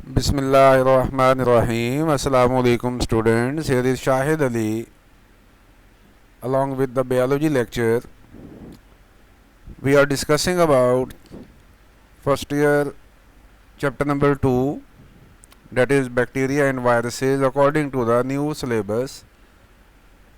Bismillahirrahmanirrahim. Assalamu alaikum students. Here is Shahid Ali along with the biology lecture. We are discussing about first year chapter number 2, that is bacteria and viruses according to the new syllabus.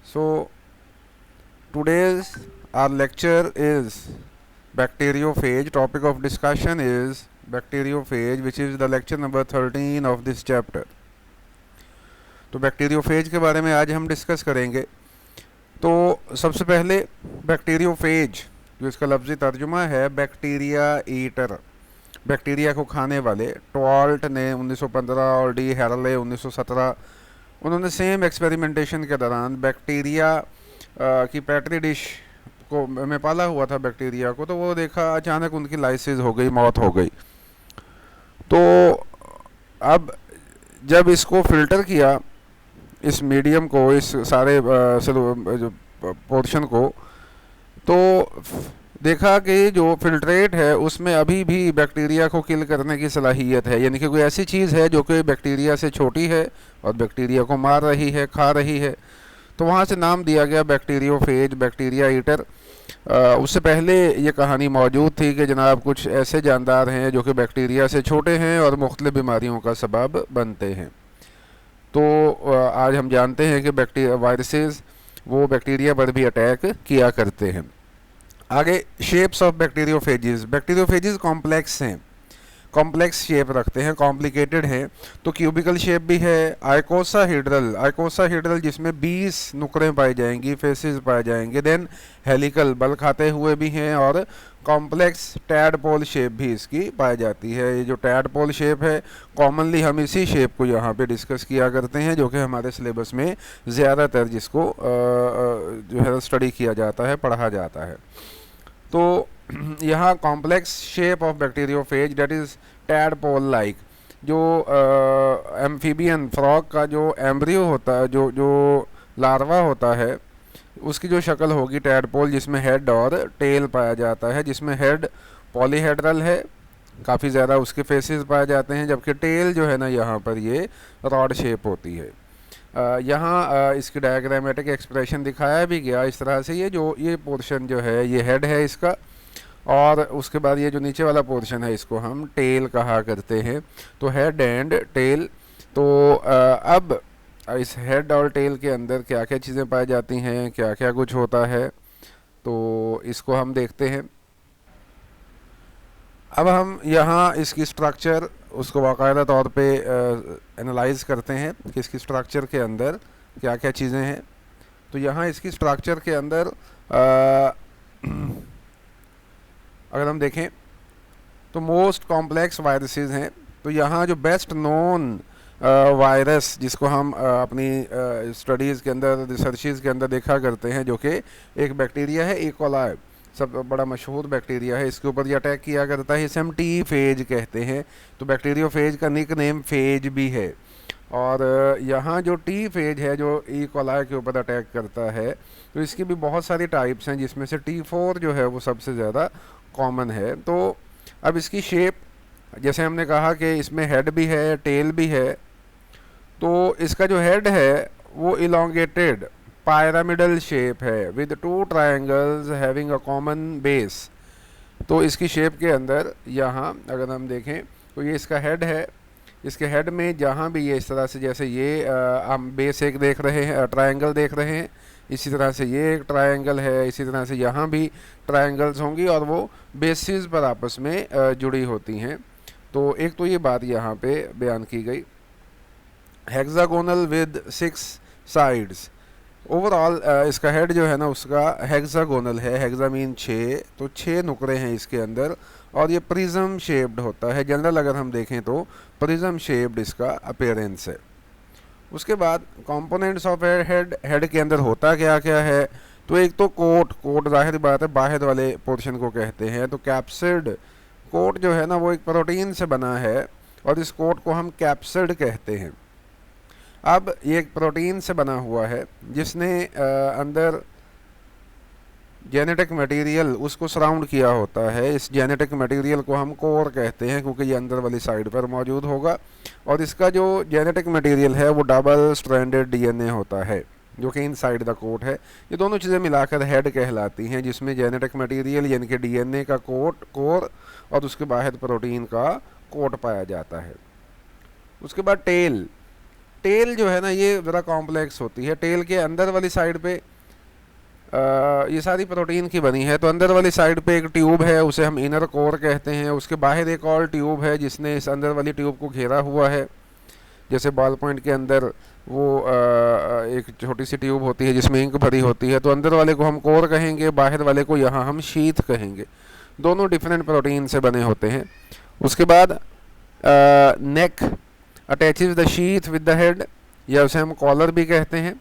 So today's our lecture is bacteriophage. Topic of discussion is bacteriophage, which is the lecture number 13 of this chapter. तो bacteriophage के बारे में आज हम discuss करेंगे। तो सबसे पहले बैक्टीरियोफेज जो इसका लफ्ज़ी तर्जुमा है बैक्टीरिया ईटर, बैक्टीरिया को खाने वाले। टॉल्ट ने 1915 और डी हैरले 1917 उन्होंने सेम एक्सपेरिमेंटेशन के दौरान बैक्टीरिया की पैट्री डिश को में पाला हुआ था बैक्टीरिया को, तो वो देखा अचानक उनकी लाइसिस हो गई, मौत हो गई। तो अब जब इसको फ़िल्टर किया, इस मीडियम को, इस सारे पोर्शन को, तो देखा कि जो फिल्ट्रेट है उसमें अभी भी बैक्टीरिया को किल करने की सलाहियत है, यानी कि कोई ऐसी चीज़ है जो कि बैक्टीरिया से छोटी है और बैक्टीरिया को मार रही है, खा रही है। तो वहाँ से नाम दिया गया बैक्टीरियोफेज, बैक्टीरिया ईटर। उससे पहले ये कहानी मौजूद थी कि जनाब कुछ ऐसे जानदार हैं जो कि बैक्टीरिया से छोटे हैं और मुख्तलिफ बीमारियों का सबब बनते हैं। तो आज हम जानते हैं कि बैक्टीरिया वायरसेस वो बैक्टीरिया पर भी अटैक किया करते हैं। आगे shapes of bacteriophages. Bacteriophages complex हैं, कॉम्प्लेक्स शेप रखते हैं, कॉम्प्लिकेटेड हैं। तो क्यूबिकल शेप भी है। आइकोसाहेड्रल, आइकोसाहेड्रल जिसमें 20 नुकरें पाई जाएंगी, फेसेस पाए जाएंगे। देन हेलिकल, बल खाते हुए भी हैं। और कॉम्प्लेक्स टैडपोल शेप भी इसकी पाई जाती है। ये जो टैडपोल शेप है, कॉमनली हम इसी शेप को यहाँ पे डिस्कस किया करते हैं, जो कि हमारे सिलेबस में ज़्यादातर जिसको जो है स्टडी किया जाता है, पढ़ा जाता है। तो यहाँ complex shape of bacteriophage that is tadpole like. जो एम्फीबियन फ्रॉग का जो एम्ब्रियो होता है, जो लार्वा होता है, उसकी जो शक्ल होगी टैडपोल, जिसमें हेड और टेल पाया जाता है, जिसमें हेड पॉलीहेड्रल है, काफ़ी ज़्यादा उसके फेसेस पाए जाते हैं, जबकि टेल जो है ना यहाँ पर ये रॉड शेप होती है। यहाँ इसकी डायग्रामेटिक एक्सप्रेशन दिखाया भी गया इस तरह से। ये पोर्शन जो है ये हेड है इसका, और उसके बाद ये जो नीचे वाला पोर्शन है इसको हम टेल कहा करते हैं। तो हेड एंड टेल। तो अब इस हेड और टेल के अंदर क्या क्या चीज़ें पाई जाती हैं, क्या क्या कुछ होता है, तो इसको हम देखते हैं। अब हम यहाँ इसकी स्ट्रक्चर उसको बाकायदा तौर पे एनालाइज करते हैं कि इसकी स्ट्रक्चर के अंदर क्या क्या चीज़ें हैं। तो यहाँ इसकी स्ट्रक्चर के अंदर अगर हम देखें तो मोस्ट कॉम्प्लेक्स वायरसेस हैं। तो यहाँ जो बेस्ट नोन वायरस जिसको हम अपनी स्टडीज़ के अंदर, रिसर्चेज के अंदर देखा करते हैं, जो कि एक बैक्टीरिया है, इकोलाई, सब बड़ा मशहूर बैक्टीरिया है। इसके ऊपर ये अटैक किया करता है, इसे हम टी फेज कहते हैं। तो बैक्टीरियोफेज का निक नेम फेज भी है। और यहाँ जो टी फेज है जो ई कोलाई के ऊपर अटैक करता है, तो इसकी भी बहुत सारी टाइप्स हैं, जिसमें से T4 जो है वो सबसे ज़्यादा कॉमन है। तो अब इसकी शेप, जैसे हमने कहा कि इसमें हेड भी है, टेल भी है। तो इसका जो हेड है वो इलोंगेटेड पायरामिडल शेप है with 2 triangles having a common base. तो इसकी शेप के अंदर यहाँ अगर हम देखें तो ये इसका हेड है। इसके हेड में जहाँ भी ये इस तरह से, जैसे ये हम बेस एक देख रहे हैं, ट्रायंगल देख रहे हैं, इसी तरह से ये एक ट्रायंगल है, इसी तरह से यहाँ भी ट्रायंगल्स होंगी और वो बेसिस पर आपस में जुड़ी होती हैं। तो एक तो ये बात यहाँ पे बयान की गई। Hexagonal with 6 sides. ओवरऑल इसका हेड जो है ना उसका हेक्सागोनल है, हेक्सा मीन 6, तो 6 नुकरे हैं इसके अंदर, और ये प्रिज्म शेप्ड होता है। जनरल अगर हम देखें तो प्रिज्म शेप्ड इसका अपीयरेंस है। उसके बाद कंपोनेंट्स ऑफ हेड, हेड के अंदर होता क्या क्या है। तो एक तो कोट जाहिर बात है बाहर वाले पोर्शन को कहते हैं। तो कैप्सिड कोट जो है ना वो एक प्रोटीन से बना है, और इस कोट को हम कैप्सिड कहते हैं। अब ये एक प्रोटीन से बना हुआ है जिसने अंदर जेनेटिक मटेरियल उसको सराउंड किया होता है। इस जेनेटिक मटेरियल को हम कोर कहते हैं क्योंकि ये अंदर वाली साइड पर मौजूद होगा, और इसका जो जेनेटिक मटेरियल है वो डबल स्ट्रैंडेड डीएनए होता है जो कि इनसाइड द कोट है। ये दोनों चीज़ें मिलाकर हेड कहलाती हैं, जिसमें जेनेटिक मटेरियल यानी कि डीएनए का कोर और उसके बाहर प्रोटीन का कोट पाया जाता है। उसके बाद टेल जो है ना ये ज़रा कॉम्प्लेक्स होती है। टेल के अंदर वाली साइड पे ये सारी प्रोटीन की बनी है, तो अंदर वाली साइड पे एक ट्यूब है, उसे हम इनर कोर कहते हैं। उसके बाहर एक और ट्यूब है जिसने इस अंदर वाली ट्यूब को घेरा हुआ है, जैसे बॉल पॉइंट के अंदर वो एक छोटी सी ट्यूब होती है जिसमें इंक भरी होती है, तो अंदर वाले को हम कोर कहेंगे, बाहर वाले को यहाँ हम शीथ कहेंगे। दोनों डिफरेंट प्रोटीन से बने होते हैं। उसके बाद neck attaches the sheath with the head, या उसे हम कॉलर भी कहते हैं।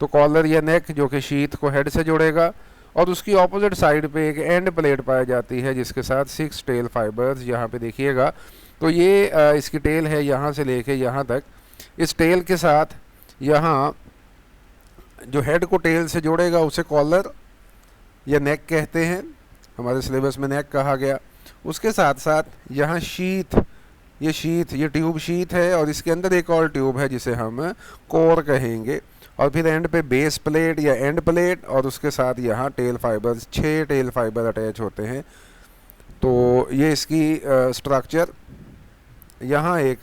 तो कॉलर या नेक जो कि शीथ को हेड से जोड़ेगा, और उसकी ऑपोजिट साइड पे एक एंड प्लेट पाई जाती है जिसके साथ 6 टेल फाइबर्स, यहाँ पे देखिएगा तो ये इसकी टेल है यहाँ से लेके यहाँ तक। इस टेल के साथ यहाँ जो हेड को टेल से जोड़ेगा उसे कॉलर या नेक कहते हैं, हमारे सिलेबस में नेक कहा गया। उसके साथ साथ यहाँ ये ट्यूब शीथ है, और इसके अंदर एक और ट्यूब है जिसे हम कोर कहेंगे, और फिर एंड पे बेस प्लेट या एंड प्लेट, और उसके साथ यहाँ tail fibres 6 tail fibre attach होते हैं। तो ये इसकी स्ट्रक्चर यहाँ एक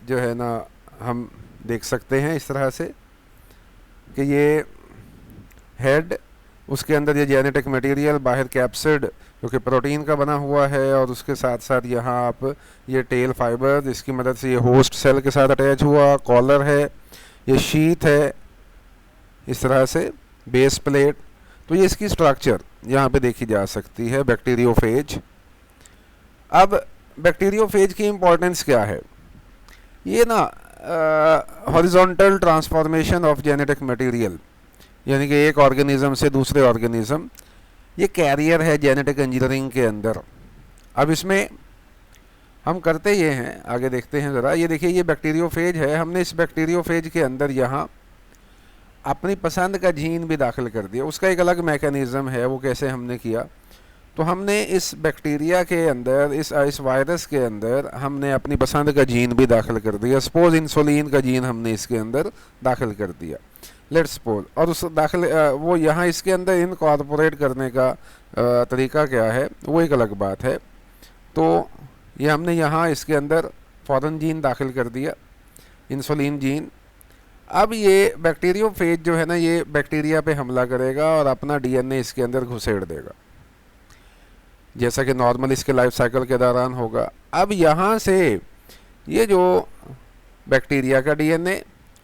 जो है ना हम देख सकते हैं इस तरह से कि ये हेड, उसके अंदर ये जेनेटिक मटेरियल, बाहर कैप्सिड जो कि प्रोटीन का बना हुआ है, और उसके साथ साथ यहाँ आप ये टेल फाइबर जिसकी मदद से ये होस्ट सेल के साथ अटैच हुआ, कॉलर है, ये शीथ है, इस तरह से बेस प्लेट। तो ये इसकी स्ट्रक्चर यहाँ पे देखी जा सकती है बैक्टीरियोफेज। अब बैक्टीरियोफेज की इम्पोर्टेंस क्या है? ये ना horizontal transformation of genetic material, यानी कि एक ऑर्गेनिज्म से दूसरे ऑर्गेनिज्म, ये कैरियर है जेनेटिक इंजीनियरिंग के अंदर। अब इसमें हम करते ये हैं, आगे देखते हैं ज़रा। ये देखिए ये बैक्टीरियोफेज है, हमने इस बैक्टीरियोफेज के अंदर यहाँ अपनी पसंद का जीन भी दाखिल कर दिया। उसका एक अलग मैकेनिज़्म है, वो कैसे हमने किया। तो हमने इस बैक्टीरिया के अंदर, इस वायरस के अंदर हमने अपनी पसंद का जीन भी दाखिल कर दिया। सपोज इंसुलिन का जीन हमने इसके अंदर दाखिल कर दिया, लेट्स सपोज। और उस दाखिल वो यहाँ इसके अंदर इनकॉर्पोरेट करने का तरीका क्या है वो एक अलग बात है। तो ये हमने यहाँ इसके अंदर फॉरेन जीन दाखिल कर दिया, इंसुलिन जीन। अब ये बैक्टीरियोफेज जो है ना, ये बैक्टीरिया पे हमला करेगा और अपना डीएनए इसके अंदर घुसेड़ देगा, जैसा कि नॉर्मल इसके लाइफ साइकिल के दौरान होगा। अब यहाँ से ये जो बैक्टीरिया का डीएनए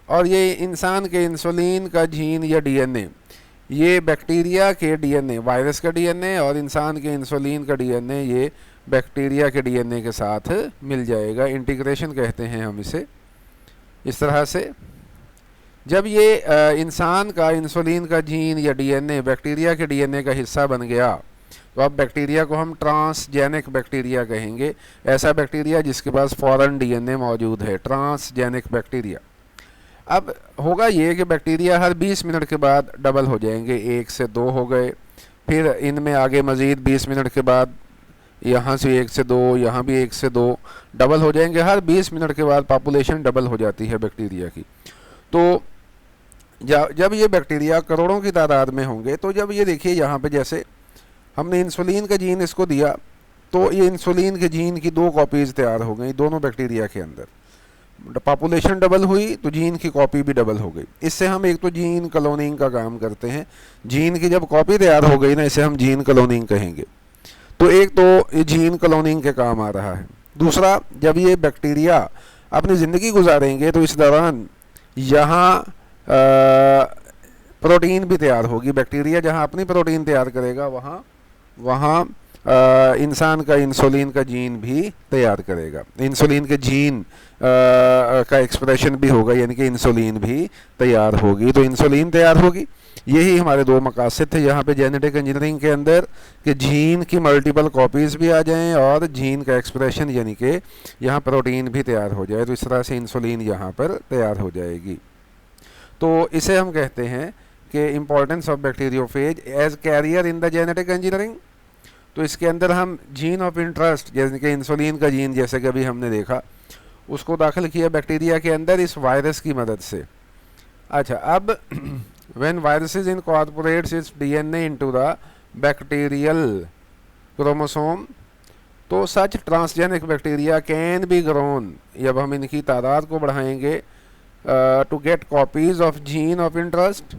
और ये इंसान के इंसुलिन का जीन या डीएनए, ये बैक्टीरिया के डीएनए, वायरस का डीएनए और इंसान के इंसुलिन का डीएनए, ये बैक्टीरिया के डीएनए के साथ मिल जाएगा। इंटीग्रेशन कहते हैं हम इसे। इस तरह से जब ये इंसान का इंसुलिन का जीन या डीएनए बैक्टीरिया के डीएनए का हिस्सा बन गया, तो अब बैक्टीरिया को हम ट्रांसजेनिक बैक्टीरिया कहेंगे। ऐसा बैक्टीरिया जिसके पास फॉरेन डीएनए मौजूद है, ट्रांसजेनिक बैक्टीरिया। अब होगा ये कि बैक्टीरिया हर 20 मिनट के बाद डबल हो जाएंगे, 1 से 2 हो गए, फिर इनमें आगे मज़ीद 20 मिनट के बाद यहाँ से 1 से 2, यहाँ भी 1 से 2 डबल हो जाएंगे। हर 20 मिनट के बाद पॉपुलेशन डबल हो जाती है बैक्टीरिया की। तो जब ये बैक्टीरिया करोड़ों की तादाद में होंगे, तो जब ये देखिए यहाँ पे जैसे हमने इंसुलिन का जीन इसको दिया, तो ये इंसुलिन के जीन की 2 कॉपीज़ तैयार हो गई दोनों बैक्टीरिया के अंदर। पॉपुलेशन डबल हुई तो जीन की कॉपी भी डबल हो गई। इससे हम एक तो जीन क्लोनिंग का काम करते हैं। जीन की जब कॉपी तैयार हो गई ना, इसे हम जीन क्लोनिंग कहेंगे। तो एक तो ये जीन क्लोनिंग के काम आ रहा है। दूसरा, जब ये बैक्टीरिया अपनी ज़िंदगी गुजारेंगे तो इस दौरान यहाँ प्रोटीन भी तैयार होगी। बैक्टीरिया जहाँ अपनी प्रोटीन तैयार करेगा, वहाँ इंसान का इंसुलिन का जीन भी तैयार करेगा। इंसुलिन के जीन का एक्सप्रेशन भी होगा, यानी कि इंसुलिन भी तैयार होगी। तो इंसुलिन तैयार होगी। यही हमारे 2 मकासद थे यहाँ पे जेनेटिक इंजीनियरिंग के अंदर, कि जीन की मल्टीपल कॉपीज़ भी आ जाएं और जीन का एक्सप्रेशन यानी कि यहाँ प्रोटीन भी तैयार हो जाए। तो इस तरह से इंसुलिन यहाँ पर तैयार हो जाएगी। तो इसे हम कहते हैं के importance of bacteriophage as carrier in the genetic engineering. तो इसके अंदर हम जीन ऑफ इंटरेस्ट जैसे कि इंसुलिन का जीन जैसे कि अभी हमने देखा उसको दाखिल किया बैक्टीरिया के अंदर इस वायरस की मदद से। अच्छा, अब when viruses incorporates its DNA into the bacterial chromosome तो such transgenic bacteria can be grown, जब हम इनकी तादाद को बढ़ाएंगे to get copies of gene of interest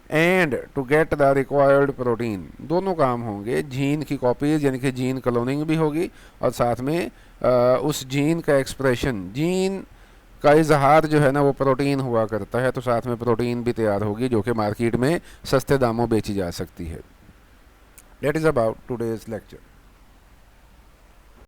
and to get the required protein. दोनों काम होंगे, जीन की कॉपीज यानी कि जीन क्लोनिंग भी होगी और साथ में उस जीन का एक्सप्रेशन, जीन का इजहार जो है ना वो प्रोटीन हुआ करता है, तो साथ में प्रोटीन भी तैयार होगी जो कि मार्केट में सस्ते दामों बेची जा सकती है। That is about today's lecture.